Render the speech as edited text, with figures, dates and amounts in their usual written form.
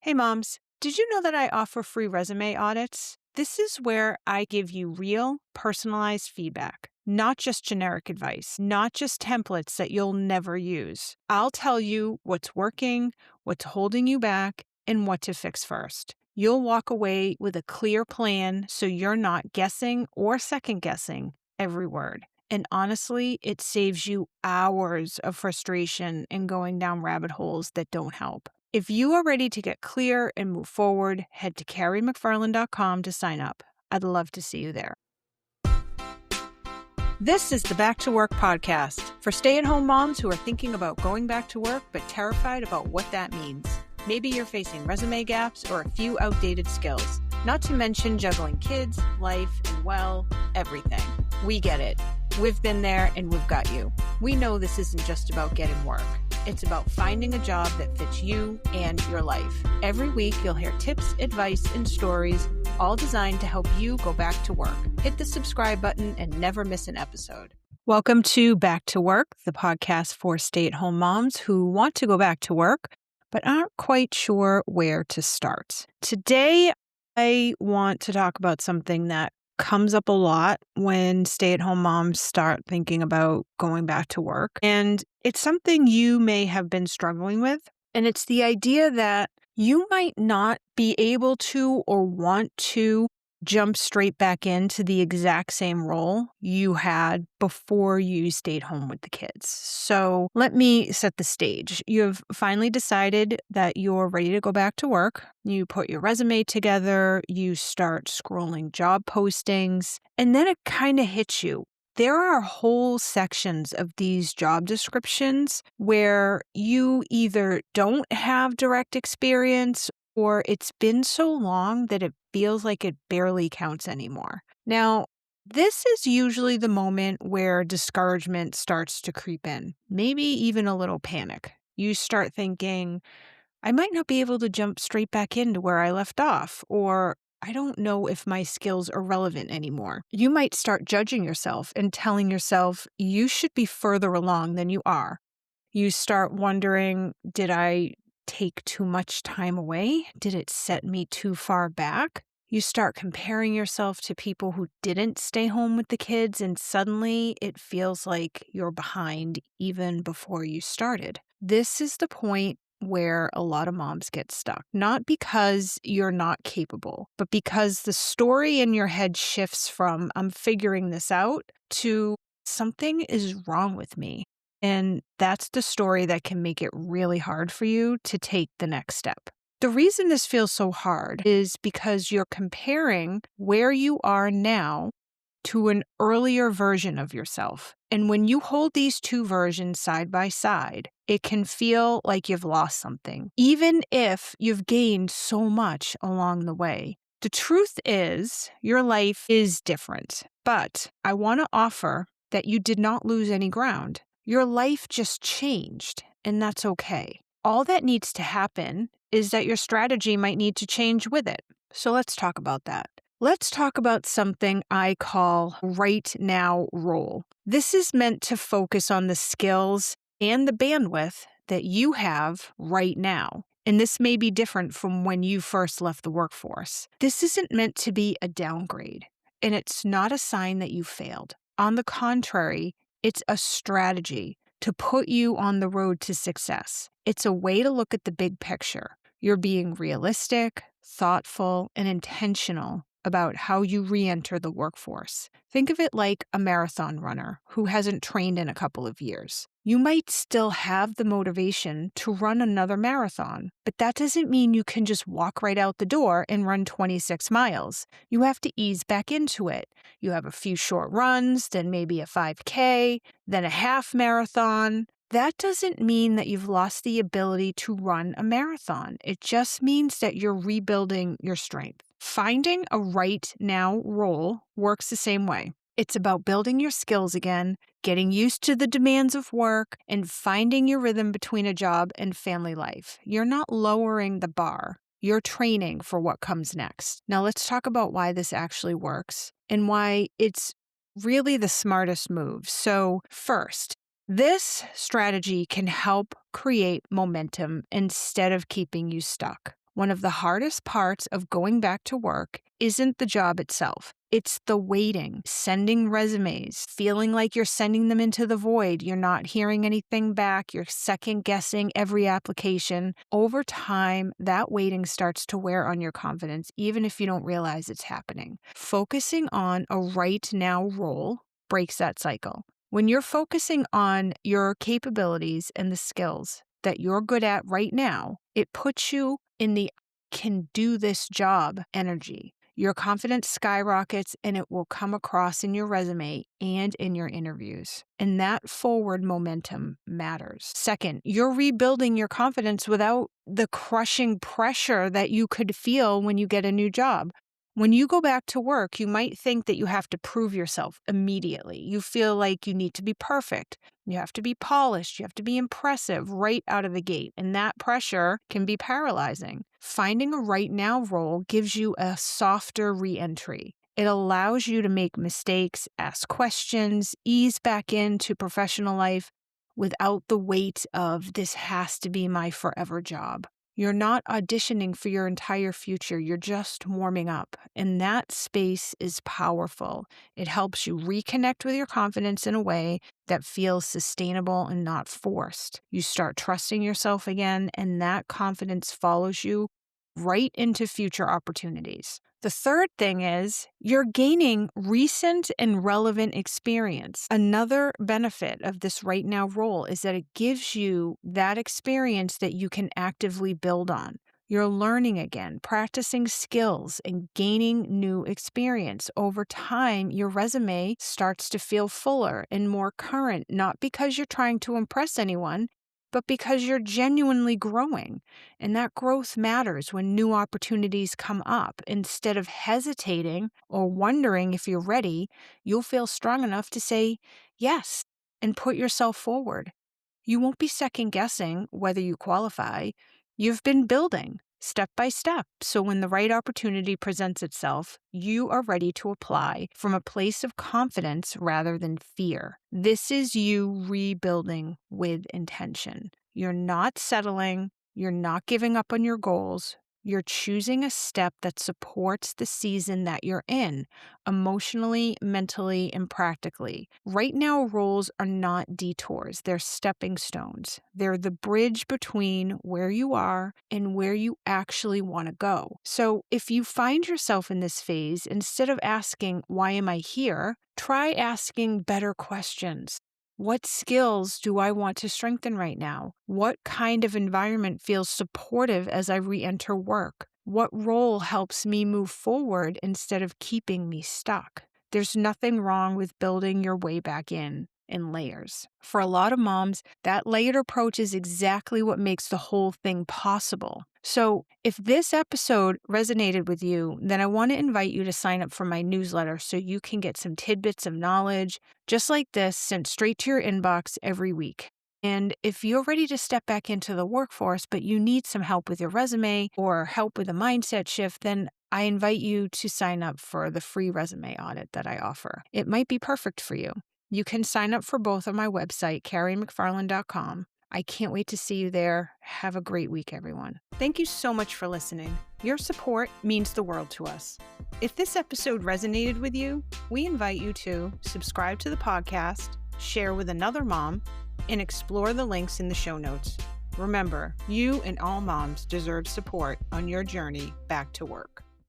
Hey moms, did you know that I offer free resume audits? This is where I give you real, personalized feedback, not just generic advice, not just templates that you'll never use. I'll tell you what's working, what's holding you back, and what to fix first. You'll walk away with a clear plan so you're not guessing or second guessing every word. And honestly, it saves you hours of frustration and going down rabbit holes that don't help. If you are ready to get clear and move forward, head to carriemcfarland.com to sign up. I'd love to see you there. This is the Back to Work podcast for stay-at-home moms who are thinking about going back to work but terrified about what that means. Maybe you're facing resume gaps or a few outdated skills, not to mention juggling kids, life, and well, everything. We get it. We've been there and we've got you. We know this isn't just about getting work. It's about finding a job that fits you and your life. Every week, you'll hear tips, advice, and stories, all designed to help you go back to work. Hit the subscribe button and never miss an episode. Welcome to Back to Work, the podcast for stay-at-home moms who want to go back to work, but aren't quite sure where to start. Today, I want to talk about something that comes up a lot when stay-at-home moms start thinking about going back to work. And it's something you may have been struggling with. And it's the idea that you might not be able to or want to jump straight back into the exact same role you had before you stayed home with the kids. So let me set the stage. You've finally decided that you're ready to go back to work. You put your resume together, you start scrolling job postings, and then it kind of hits you. There are whole sections of these job descriptions where you either don't have direct experience or it's been so long that it feels like it barely counts anymore. Now, this is usually the moment where discouragement starts to creep in, maybe even a little panic. You start thinking, I might not be able to jump straight back into where I left off, or I don't know if my skills are relevant anymore. You might start judging yourself and telling yourself you should be further along than you are. You start wondering, did I take too much time away? Did it set me too far back? You start comparing yourself to people who didn't stay home with the kids, and suddenly it feels like you're behind even before you started. This is the point where a lot of moms get stuck, not because you're not capable, but because the story in your head shifts from I'm figuring this out to something is wrong with me. And that's the story that can make it really hard for you to take the next step. The reason this feels so hard is because you're comparing where you are now to an earlier version of yourself. And when you hold these two versions side by side, it can feel like you've lost something, even if you've gained so much along the way. The truth is, your life is different, but I want to offer that you did not lose any ground. Your life just changed, and that's okay. All that needs to happen is that your strategy might need to change with it. So let's talk about that. Let's talk about something I call right now role. This is meant to focus on the skills and the bandwidth that you have right now. And this may be different from when you first left the workforce. This isn't meant to be a downgrade, and it's not a sign that you failed. On the contrary, it's a strategy to put you on the road to success. It's a way to look at the big picture. You're being realistic, thoughtful, and intentional about how you re-enter the workforce. Think of it like a marathon runner who hasn't trained in a couple of years. You might still have the motivation to run another marathon, but that doesn't mean you can just walk right out the door and run 26 miles. You have to ease back into it. You have a few short runs, then maybe a 5K, then a half marathon. That doesn't mean that you've lost the ability to run a marathon. It just means that you're rebuilding your strength. Finding a right now role works the same way. It's about building your skills again, getting used to the demands of work, and finding your rhythm between a job and family life. You're not lowering the bar. You're training for what comes next. Now let's talk about why this actually works and why it's really the smartest move. So first, this strategy can help create momentum instead of keeping you stuck. One of the hardest parts of going back to work isn't the job itself. It's the waiting, sending resumes, feeling like you're sending them into the void. You're not hearing anything back. You're second guessing every application. Over time, that waiting starts to wear on your confidence, even if you don't realize it's happening. Focusing on a right now role breaks that cycle. When you're focusing on your capabilities and the skills that you're good at right now, it puts you in the can do this job energy. Your confidence skyrockets and it will come across in your resume and in your interviews. And that forward momentum matters. Second, you're rebuilding your confidence without the crushing pressure that you could feel when you get a new job. When you go back to work, you might think that you have to prove yourself immediately. You feel like you need to be perfect. You have to be polished. You have to be impressive right out of the gate. And that pressure can be paralyzing. Finding a right now role gives you a softer re-entry. It allows you to make mistakes, ask questions, ease back into professional life without the weight of this has to be my forever job. You're not auditioning for your entire future. You're just warming up. And that space is powerful. It helps you reconnect with your confidence in a way that feels sustainable and not forced. You start trusting yourself again, and that confidence follows you right into future opportunities. The third thing is you're gaining recent and relevant experience. Another benefit of this right now role is that it gives you that experience that you can actively build on. You're learning again, practicing skills, and gaining new experience. Over time, your resume starts to feel fuller and more current, not because you're trying to impress anyone, but because you're genuinely growing. And that growth matters when new opportunities come up. Instead of hesitating or wondering if you're ready, you'll feel strong enough to say yes and put yourself forward. You won't be second guessing whether you qualify. You've been building step by step. So when the right opportunity presents itself, you are ready to apply from a place of confidence rather than fear. This is you rebuilding with intention. You're not settling. You're not giving up on your goals. You're choosing a step that supports the season that you're in, emotionally, mentally, and practically. Right now, roles are not detours. They're stepping stones. They're the bridge between where you are and where you actually want to go. So if you find yourself in this phase, instead of asking, why am I here? Try asking better questions. What skills do I want to strengthen right now? What kind of environment feels supportive as I re-enter work? What role helps me move forward instead of keeping me stuck? There's nothing wrong with building your way back in layers. For a lot of moms, that layered approach is exactly what makes the whole thing possible. So if this episode resonated with you, then I want to invite you to sign up for my newsletter so you can get some tidbits of knowledge just like this sent straight to your inbox every week. And if you're ready to step back into the workforce, but you need some help with your resume or help with a mindset shift, then I invite you to sign up for the free resume audit that I offer. It might be perfect for you. You can sign up for both on my website, CarrieMcFarland.com. I can't wait to see you there. Have a great week, everyone. Thank you so much for listening. Your support means the world to us. If this episode resonated with you, we invite you to subscribe to the podcast, share with another mom, and explore the links in the show notes. Remember, you and all moms deserve support on your journey back to work.